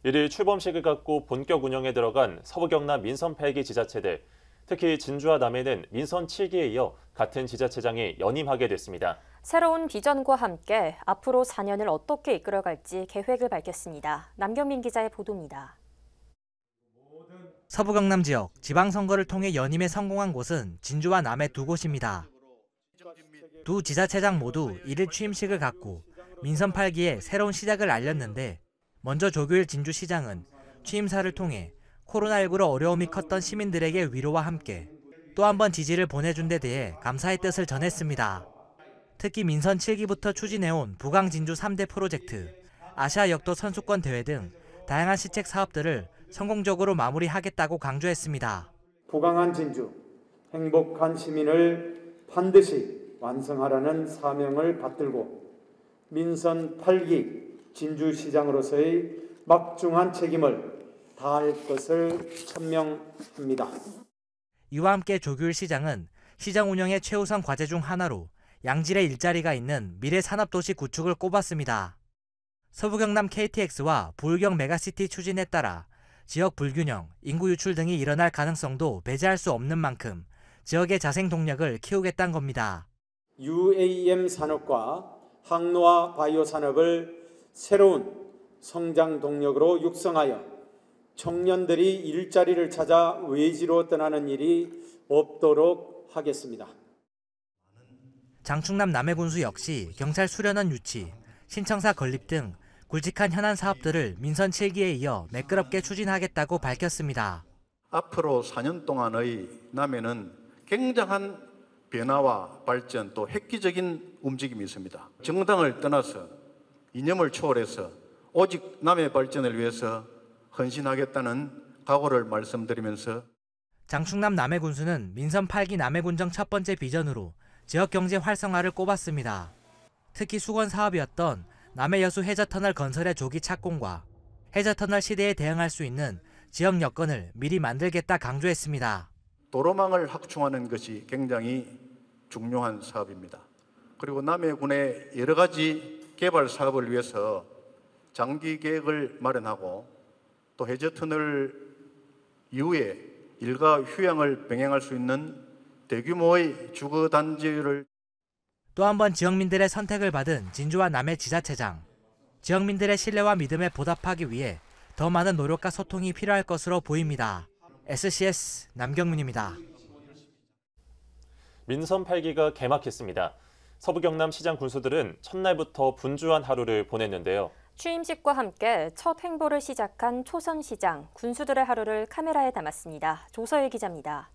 1일 출범식을 갖고 본격 운영에 들어간 서부 경남 민선 8기 지자체들, 특히 진주와 남해는 민선 7기에 이어 같은 지자체장이 연임하게 됐습니다. 새로운 비전과 함께 앞으로 4년을 어떻게 이끌어갈지 계획을 밝혔습니다. 남경민 기자의 보도입니다. 서부 경남 지역 지방선거를 통해 연임에 성공한 곳은 진주와 남해 두 곳입니다. 두 지자체장 모두 1일 취임식을 갖고 민선 8기의 새로운 시작을 알렸는데, 먼저 조규일 진주시장은 취임사를 통해 코로나19로 어려움이 컸던 시민들에게 위로와 함께 또 한 번 지지를 보내준 데 대해 감사의 뜻을 전했습니다. 특히 민선 7기부터 추진해온 부강 진주 3대 프로젝트, 아시아 역도 선수권 대회 등 다양한 시책 사업들을 성공적으로 마무리하겠다고 강조했습니다. 부강한 진주, 행복한 시민을 반드시 완성하라는 사명을 받들고 민선 8기 진주시장으로서의 막중한 책임을 다할 것을 천명합니다. 이와 함께 조규일 시장은 시장 운영의 최우선 과제 중 하나로 양질의 일자리가 있는 미래 산업도시 구축을 꼽았습니다. 서부 경남 KTX와 부울경 메가시티 추진에 따라 지역 불균형, 인구 유출 등이 일어날 가능성도 배제할 수 없는 만큼 지역의 자생 동력을 키우겠다는 겁니다. UAM 산업과 항로화 바이오 산업을 새로운 성장 동력으로 육성하여 청년들이 일자리를 찾아 외지로 떠나는 일이 없도록 하겠습니다. 장충남 남해군수 역시 경찰 수련원 유치, 신청사 건립 등 굵직한 현안 사업들을 민선 7기에 이어 매끄럽게 추진하겠다고 밝혔습니다. 앞으로 4년 동안의 남해는 굉장한 변화와 발전, 또 획기적인 움직임이 있습니다. 정당을 떠나서 이념을 초월해서 오직 남해 발전을 위해서 헌신하겠다는 각오를 말씀드리면서, 장충남 남해군수는 민선 8기 남해군정 첫 번째 비전으로 지역 경제 활성화를 꼽았습니다. 특히 수건 사업이었던 남해여수 해저터널 건설의 조기 착공과 해저터널 시대에 대응할 수 있는 지역 여건을 미리 만들겠다 강조했습니다. 도로망을 확충하는 것이 굉장히 중요한 사업입니다. 그리고 남해군의 여러 가지 개발 사업을 위해서 장기 계획을 마련하고 또 해저터널 이후에 일과 휴양을 병행할 수 있는 대규모의 주거단지를 또 한 번 지역민들의 선택을 받은 진주와 남해 지자체장. 지역민들의 신뢰와 믿음에 보답하기 위해 더 많은 노력과 소통이 필요할 것으로 보입니다. SCS 남경민입니다. 민선 8기가 개막했습니다. 서부 경남 시장 군수들은 첫날부터 분주한 하루를 보냈는데요. 취임식과 함께 첫 행보를 시작한 초선시장, 군수들의 하루를 카메라에 담았습니다. 조서일 기자입니다.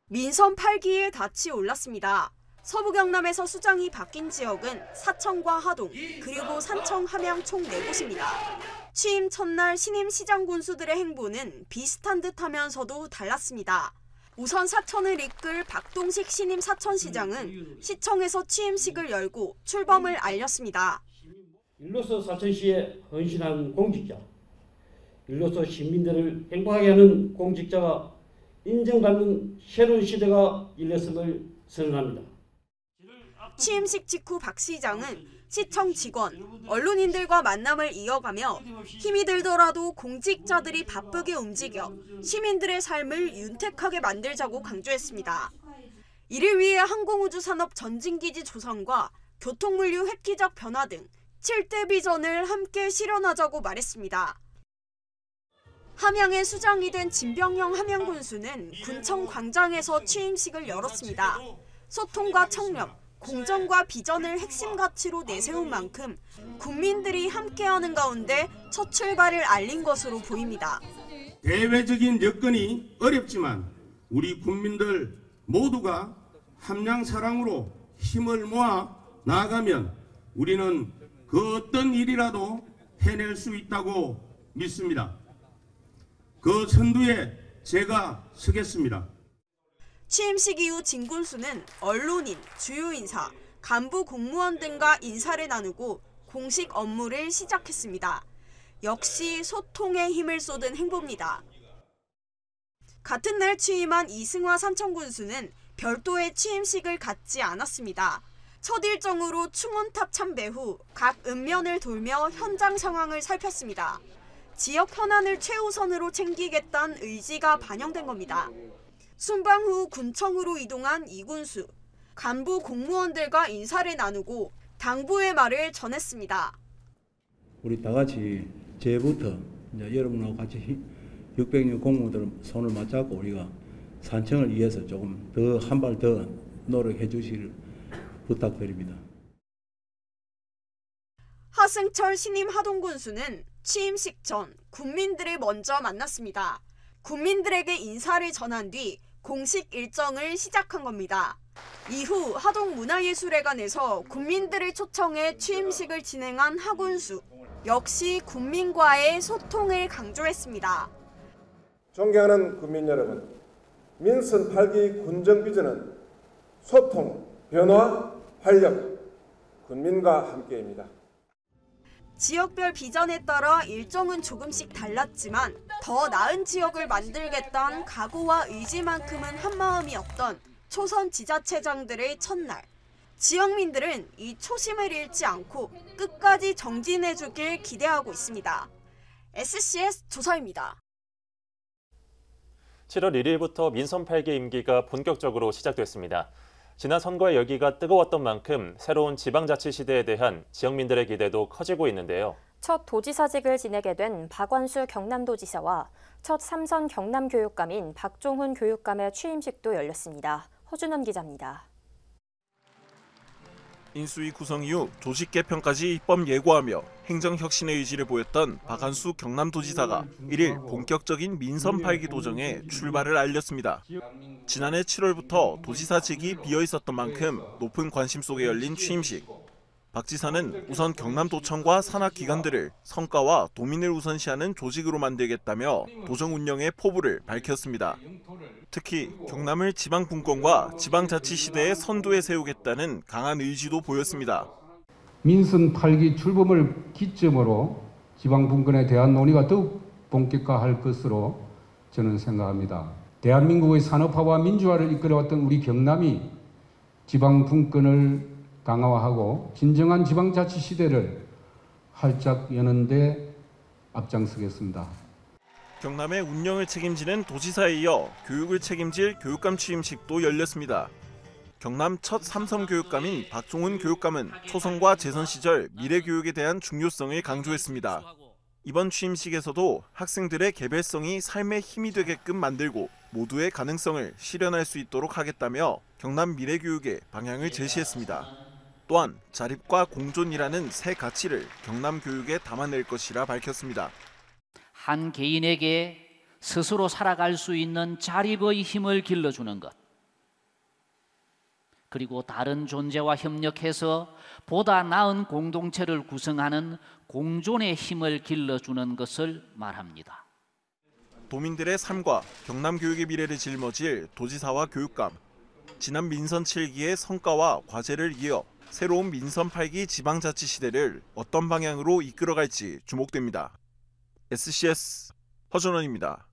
민선 8기에 닻이 올랐습니다. 서부 경남에서 수장이 바뀐 지역은 사청과 하동, 그리고 산청, 함양 총 4곳입니다. 취임 첫날 신임 시장 군수들의 행보는 비슷한 듯하면서도 달랐습니다. 우선 사천을 이끌 박동식 신임 사천시장은 시청에서 취임식을 열고 출범을 알렸습니다. 일로서 사천시에 헌신한 공직자, 일로서 시민들을 행복하게 하는 공직자가 인정받는 새로운 시대가 열렸음을 선언합니다. 취임식 직후 박 시장은 시청 직원, 언론인들과 만남을 이어가며 힘이 들더라도 공직자들이 바쁘게 움직여 시민들의 삶을 윤택하게 만들자고 강조했습니다. 이를 위해 항공우주산업 전진기지 조성과 교통물류 획기적 변화 등 7대 비전을 함께 실현하자고 말했습니다. 함양의 수장이 된 진병영 함양군수는 군청 광장에서 취임식을 열었습니다. 소통과 청렴, 공정과 비전을 핵심 가치로 내세운 만큼 국민들이 함께하는 가운데 첫 출발을 알린 것으로 보입니다. 대외적인 여건이 어렵지만 우리 국민들 모두가 함양 사랑으로 힘을 모아 나아가면 우리는 그 어떤 일이라도 해낼 수 있다고 믿습니다. 그 선두에 제가 서겠습니다. 취임식 이후 진 군수는 언론인, 주요 인사, 간부 공무원 등과 인사를 나누고 공식 업무를 시작했습니다. 역시 소통에 힘을 쏟은 행보입니다. 같은 날 취임한 이승화 산청 군수는 별도의 취임식을 갖지 않았습니다. 첫 일정으로 충원탑 참배 후 각 읍면을 돌며 현장 상황을 살폈습니다. 지역 현안을 최우선으로 챙기겠다는 의지가 반영된 겁니다. 순방 후 군청으로 이동한 이군수. 간부 공무원들과 인사를 나누고 당부의 말을 전했습니다. 우리 다 같이 제부터 이제 여러분하고 같이 600년 공무원들 손을 맞잡고 우리가 산청을 위해서 조금 더 한 발 더 노력해 주시길 부탁드립니다. 하승철 신임 하동군수는 취임식 전 군민들을 먼저 만났습니다. 군민들에게 인사를 전한 뒤 공식 일정을 시작한 겁니다. 이후 하동문화예술회관에서 군민들을 초청해 취임식을 진행한 하군수. 역시 군민과의 소통을 강조했습니다. 존경하는 국민 여러분, 민선 8기 군정 비전은 소통, 변화, 활력, 군민과 함께입니다. 지역별 비전에 따라 일정은 조금씩 달랐지만 더 나은 지역을 만들겠다는 각오와 의지만큼은 한마음이었던 초선 지자체장들의 첫날. 지역민들은 이 초심을 잃지 않고 끝까지 정진해주길 기대하고 있습니다. SCS 조서입니다. 7월 1일부터 민선 8기 임기가 본격적으로 시작됐습니다. 지난 선거의 열기가 뜨거웠던 만큼 새로운 지방자치 시대에 대한 지역민들의 기대도 커지고 있는데요. 첫 도지사직을 지내게 된 박완수 경남도지사와 첫 3선 경남교육감인 박종훈 교육감의 취임식도 열렸습니다. 허준원 기자입니다. 인수위 구성 이후 조직 개편까지 입법 예고하며 행정혁신의 의지를 보였던 박완수 경남도지사가 1일 본격적인 민선 8기 도정에 출발을 알렸습니다. 지난해 7월부터 도지사직이 비어있었던 만큼 높은 관심 속에 열린 취임식. 박 지사는 우선 경남도청과 산하기관들을 성과와 도민을 우선시하는 조직으로 만들겠다며 도정 운영의 포부를 밝혔습니다. 특히 경남을 지방분권과 지방자치 시대의 선두에 세우겠다는 강한 의지도 보였습니다. 민선 8기 출범을 기점으로 지방분권에 대한 논의가 더욱 본격화할 것으로 저는 생각합니다. 대한민국의 산업화와 민주화를 이끌어왔던 우리 경남이 지방분권을 강화하고 진정한 지방자치 시대를 활짝 여는 데 앞장서겠습니다. 경남의 운영을 책임지는 도지사에 이어 교육을 책임질 교육감 취임식도 열렸습니다. 경남 첫 3선 교육감인 박종훈 교육감은 초선과 재선 시절 미래교육에 대한 중요성을 강조했습니다. 이번 취임식에서도 학생들의 개별성이 삶의 힘이 되게끔 만들고 모두의 가능성을 실현할 수 있도록 하겠다며 경남 미래교육의 방향을 제시했습니다. 또한 자립과 공존이라는 새 가치를 경남 교육에 담아낼 것이라 밝혔습니다. 한 개인에게 스스로 살아갈 수 있는 자립의 힘을 길러주는 것. 그리고 다른 존재와 협력해서 보다 나은 공동체를 구성하는 공존의 힘을 길러주는 것을 말합니다. 도민들의 삶과 경남 교육의 미래를 짊어질 도지사와 교육감. 지난 민선 7기의 성과와 과제를 이어 새로운 민선 8기 지방자치 시대를 어떤 방향으로 이끌어갈지 주목됩니다. SCS 허준원입니다.